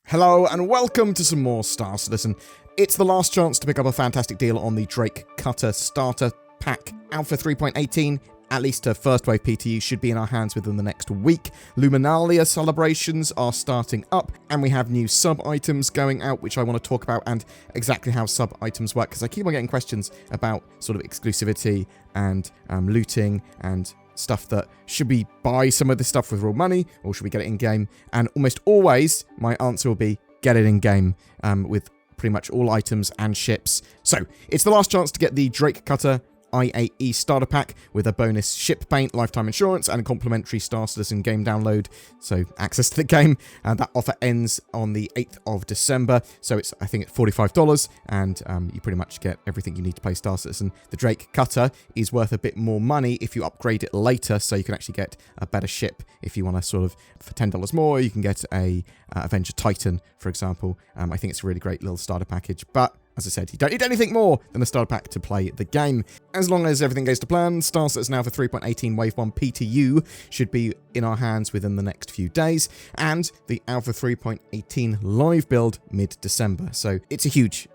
Hello and welcome to some more Star Citizen. It's the last chance to pick up a fantastic deal on the Drake Cutter Starter Pack. Alpha 3.18, at least a first wave PTU, should be in our hands within the next week. Luminalia celebrations are starting up, and we have new sub-items going out, which I want to talk about, and exactly how sub-items work, because I keep on getting questions about sort of exclusivity and looting and stuff that should we buy some of this stuff with real money or should we get it in game? And almost always my answer will be get it in game with pretty much all items and ships. So it's the last chance to get the Drake Cutter IAE starter pack with a bonus ship paint, lifetime insurance, and a complimentary Star Citizen game download, so access to the game. And that offer ends on the 8th of December, so I think it's $45, and you pretty much get everything you need to play Star Citizen. The Drake Cutter is worth a bit more money if you upgrade it later, so you can actually get a better ship if you want to sort of, for $10 more, you can get a Avenger Titan, for example. I think it's a really great little starter package, but as I said, you don't need anything more than a starter pack to play the game. As long as everything goes to plan, Star Citizen Alpha 3.18 Wave 1 PTU should be in our hands within the next few days, and the Alpha 3.18 live build mid-December. So it's a huge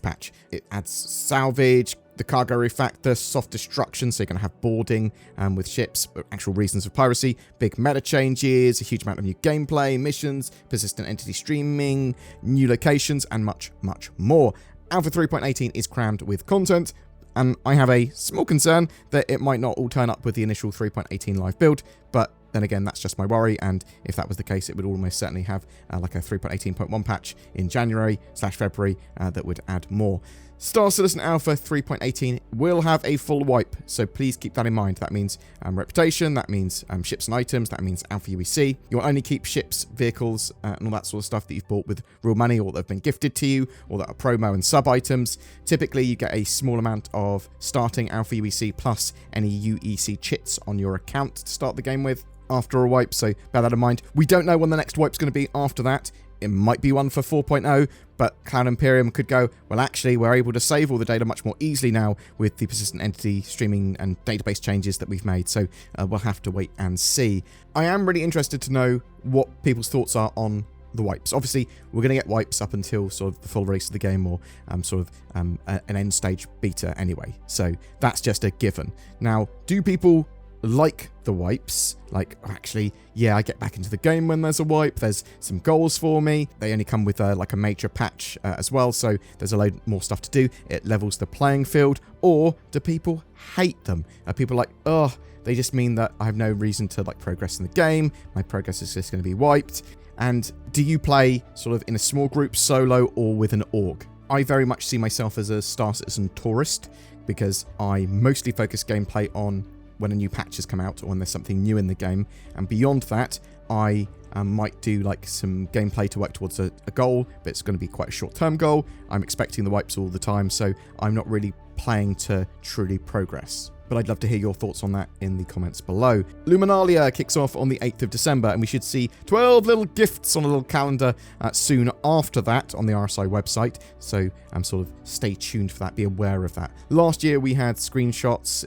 patch. It adds salvage, the cargo refactor, soft destruction, so you're going to have boarding with ships, actual reasons of piracy, big meta changes, a huge amount of new gameplay, missions, persistent entity streaming, new locations, and much, much more. Alpha 3.18 is crammed with content, and I have a small concern that it might not all turn up with the initial 3.18 live build, but then again, that's just my worry, and if that was the case, it would almost certainly have like a 3.18.1 patch in January/February that would add more. Star Citizen Alpha 3.18 will have a full wipe, so please keep that in mind. That means reputation, that means ships and items, that means Alpha UEC. You'll only keep ships, vehicles, and all that sort of stuff that you've bought with real money or that have been gifted to you, or that are promo and sub-items. Typically, you get a small amount of starting Alpha UEC plus any UEC chits on your account to start the game with after a wipe, so bear that in mind. We don't know when the next wipe's going to be after that. It might be one for 4.0, but Cloud Imperium could go, well, actually, we're able to save all the data much more easily now with the persistent entity streaming and database changes that we've made, so we'll have to wait and see. I am really interested to know what people's thoughts are on the wipes. Obviously, we're going to get wipes up until sort of the full release of the game, or an end stage beta anyway, so that's just a given. Now, do people like the wipes? Like, actually, yeah, I get back into the game when there's a wipe, there's some goals for me, they only come with like a major patch as well, so there's a load more stuff to do, it levels the playing field? Or do people hate them? Are people like, oh, they just mean that I have no reason to like progress in the game, my progress is just going to be wiped? And do you play sort of in a small group, solo, or with an org? I very much see myself as a Star Citizen tourist, because I mostly focus gameplay on when a new patch has come out or when there's something new in the game, and beyond that I might do like some gameplay to work towards a goal, but it's going to be quite a short-term goal. I'm expecting the wipes all the time, so I'm not really playing to truly progress. But I'd love to hear your thoughts on that in the comments below. Luminalia kicks off on the 8th of December, and we should see 12 little gifts on a little calendar soon after that on the RSI website, so sort of stay tuned for that, be aware of that. Last year we had screenshots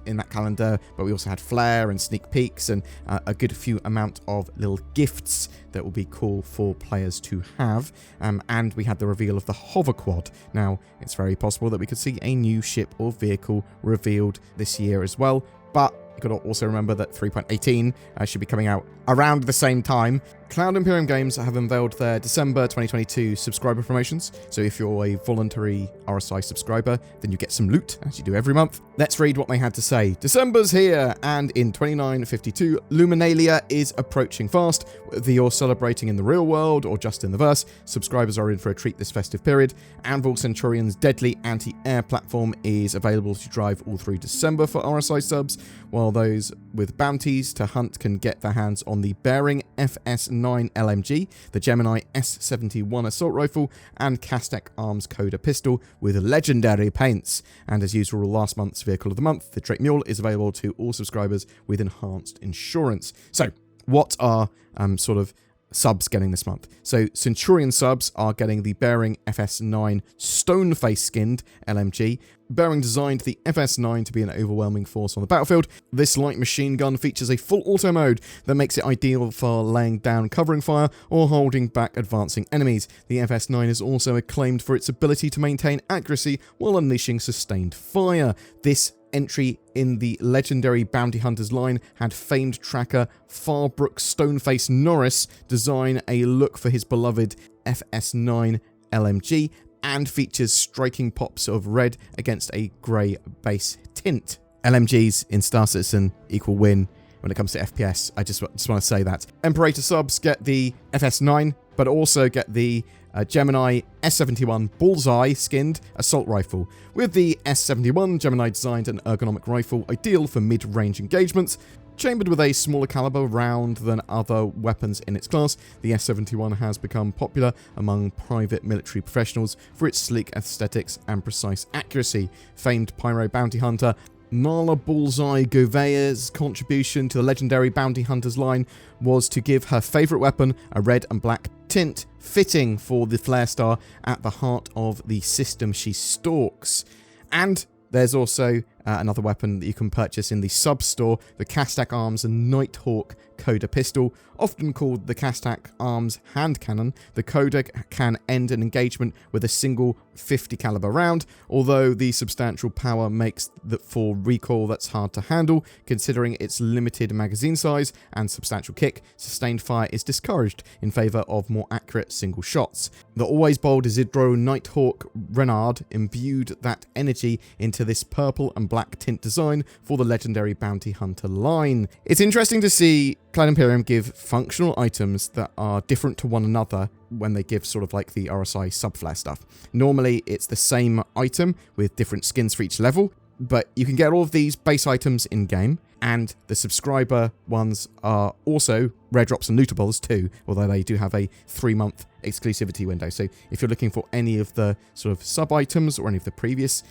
in that calendar, but we also had flare and sneak peeks and a good few amount of little gifts that will be cool for players to have, and we had the reveal of the hover quad. Now, it's very possible that we could see a new ship or vehicle revealed this year as well, but you could also remember that 3.18 should be coming out around the same time. Cloud Imperium Games have unveiled their December 2022 subscriber promotions, so if you're a voluntary RSI subscriber, then you get some loot, as you do every month. Let's read what they had to say. December's here, and in 2952, Luminalia is approaching fast. Whether you're celebrating in the real world or just in the verse, subscribers are in for a treat this festive period. Anvil Centurion's deadly anti-air platform is available to drive all through December for RSI subs, while those with bounties to hunt can get their hands on the Bearing FS9 LMG, the Gemini S71 assault rifle, and Castec Arms Coda pistol with legendary paints. And as usual, last month's vehicle of the month, the Drake Mule, is available to all subscribers with enhanced insurance. So, what are sort of subs getting this month. So Centurion subs are getting the Bearing FS9 Stoneface skinned LMG. Bearing designed the FS9 to be an overwhelming force on the battlefield. This light machine gun features a full auto mode that makes it ideal for laying down covering fire or holding back advancing enemies. The FS9 is also acclaimed for its ability to maintain accuracy while unleashing sustained fire. This entry in the legendary Bounty Hunters line had famed tracker Farbrook Stoneface Norris design a look for his beloved FS9 LMG and features striking pops of red against a grey base tint. LMGs in Star Citizen equal win when it comes to FPS. I just want to say that. Imperator subs get the FS9, but also get the Gemini S71 Bullseye skinned assault rifle. With the S71, Gemini designed an ergonomic rifle ideal for mid-range engagements. Chambered with a smaller caliber round than other weapons in its class, the S71 has become popular among private military professionals for its sleek aesthetics and precise accuracy. Famed pyro bounty hunter Nala Bullseye Gouvea's contribution to the legendary Bounty Hunters line was to give her favourite weapon a red and black tint, fitting for the flare star at the heart of the system she stalks. And there's also another weapon that you can purchase in the sub-store, the Castak Arms Nighthawk Coda Pistol. Often called the Castak Arms Hand Cannon, the Coda can end an engagement with a single 50 caliber round, although the substantial power makes for recoil that's hard to handle. Considering its limited magazine size and substantial kick, sustained fire is discouraged in favour of more accurate single shots. The always bold Isidro Nighthawk Renard imbued that energy into this purple and black tint design for the legendary Bounty Hunter line. It's interesting to see Cloud Imperium give functional items that are different to one another when they give sort of like the RSI subflare stuff. Normally it's the same item with different skins for each level, but you can get all of these base items in game, and the subscriber ones are also rare drops and lootables too, although they do have a 3-month exclusivity window. So if you're looking for any of the sort of sub items or any of the previous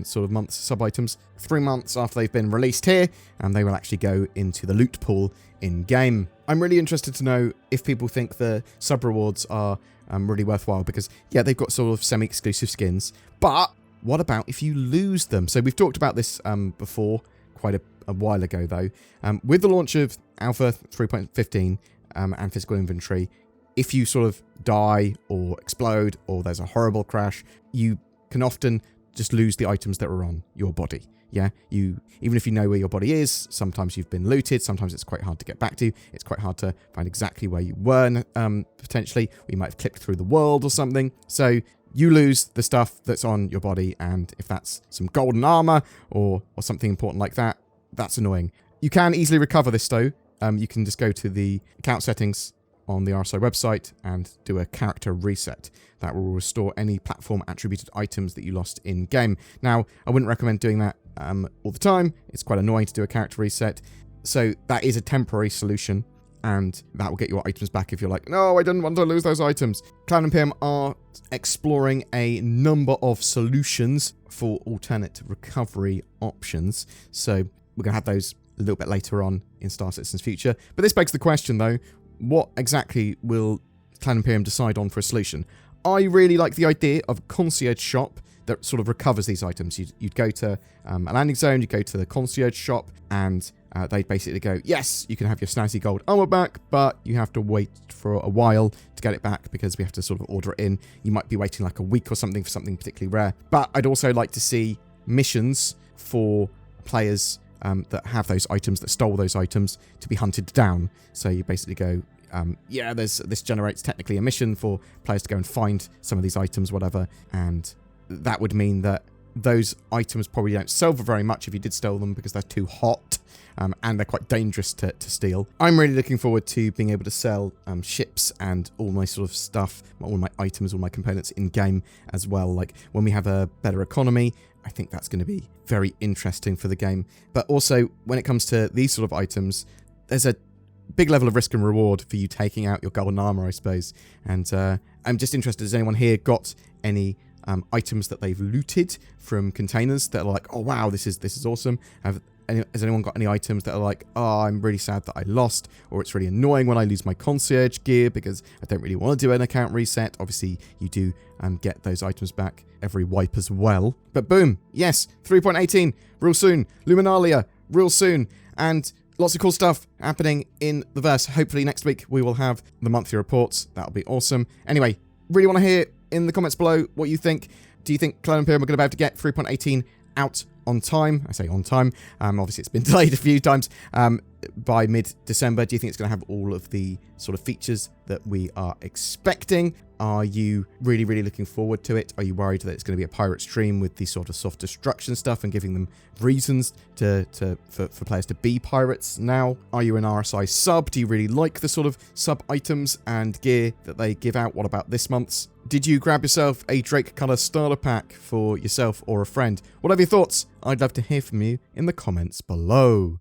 sort of months sub items, 3 months after they've been released here, they will actually go into the loot pool in game. I'm really interested to know if people think the sub rewards are really worthwhile, because yeah, they've got sort of semi-exclusive skins, but what about if you lose them? So we've talked about this before, quite a while ago though. With the launch of Alpha 3.15 and physical inventory, if you sort of die or explode or there's a horrible crash, you can often just lose the items that are on your body. Yeah, even if you know where your body is, sometimes you've been looted, sometimes it's quite hard to get back to. It's quite hard to find exactly where you were, potentially. Or you might have clipped through the world or something. So you lose the stuff that's on your body, and if that's some golden armor or something important like that, that's annoying. You can easily recover this though. You can just go to the account settings on the RSI website and do a character reset. That will restore any platform attributed items that you lost in game. Now, I wouldn't recommend doing that all the time. It's quite annoying to do a character reset. So that is a temporary solution, and that will get your items back if you're like, no, I didn't want to lose those items. Cloud Imperium are exploring a number of solutions for alternate recovery options. So we're going to have those a little bit later on in Star Citizen's future. But this begs the question though, what exactly will Cloud Imperium decide on for a solution? I really like the idea of a concierge shop that sort of recovers these items. You'd go to a landing zone, you go to the concierge shop, and they'd basically go, yes, you can have your snazzy gold armor back, but you have to wait for a while to get it back because we have to sort of order it in. You might be waiting like a week or something for something particularly rare. But I'd also like to see missions for players that have those items, that stole those items, to be hunted down. So you basically go, yeah, this generates technically a mission for players to go and find some of these items, whatever, and that would mean that those items probably don't sell for very much if you did steal them because they're too hot, and they're quite dangerous to steal. I'm really looking forward to being able to sell ships and all my sort of stuff, all my items, all my components in game as well. Like when we have a better economy, I think that's going to be very interesting for the game. But also when it comes to these sort of items, there's a big level of risk and reward for you taking out your golden armor, I suppose. And I'm just interested, has anyone here got any items that they've looted from containers that are like, oh wow, this is awesome? Has anyone got any items that are like, oh, I'm really sad that I lost, or it's really annoying when I lose my concierge gear because I don't really want to do an account reset? Obviously, you do get those items back every wipe as well. But boom, yes, 3.18 real soon. Luminalia real soon. And lots of cool stuff happening in the verse. Hopefully next week we will have the monthly reports. That'll be awesome. Anyway, really want to hear in the comments below what you think. Do you think Cloud Imperium are going to be able to get 3.18 out on time? I say on time. Obviously, it's been delayed a few times. By mid-December, do you think it's going to have all of the sort of features that we are expecting? Are you really, really looking forward to it? Are you worried that it's going to be a pirate stream with the sort of soft destruction stuff and giving them reasons for players to be pirates now? Are you an RSI sub? Do you really like the sort of sub items and gear that they give out? What about this month's? Did you grab yourself a Drake Color starter pack for yourself or a friend? What are your thoughts? I'd love to hear from you in the comments below.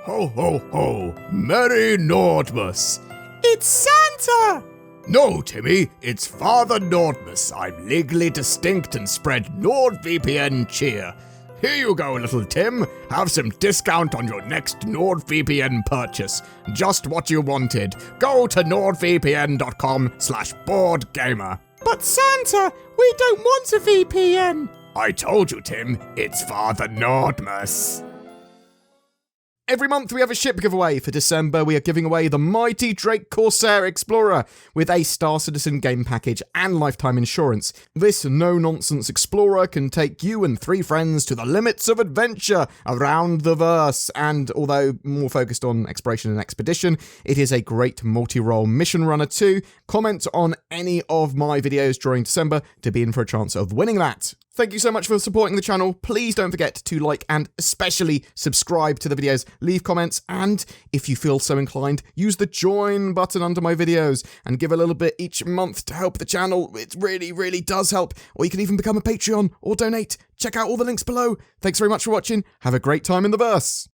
Ho ho ho! Merry Nordmas! It's Santa! No, Timmy, it's Father Nordmas. I'm legally distinct and spread NordVPN cheer. Here you go, little Tim. Have some discount on your next NordVPN purchase. Just what you wanted. Go to nordvpn.com/BoredGamer. But Santa, we don't want a VPN. I told you, Tim, it's Father Nordmas. Every month we have a ship giveaway. For December, we are giving away the mighty Drake Corsair Explorer with a Star Citizen game package and lifetime insurance. This no-nonsense Explorer can take you and 3 friends to the limits of adventure around the verse. And although more focused on exploration and expedition, it is a great multi-role mission runner too. Comment on any of my videos during December to be in for a chance of winning that. Thank you so much for supporting the channel. Please don't forget to like and especially subscribe to the videos, leave comments, and if you feel so inclined, use the join button under my videos and give a little bit each month to help the channel. It really, really does help. Or you can even become a Patreon or donate. Check out all the links below. Thanks very much for watching. Have a great time in the verse.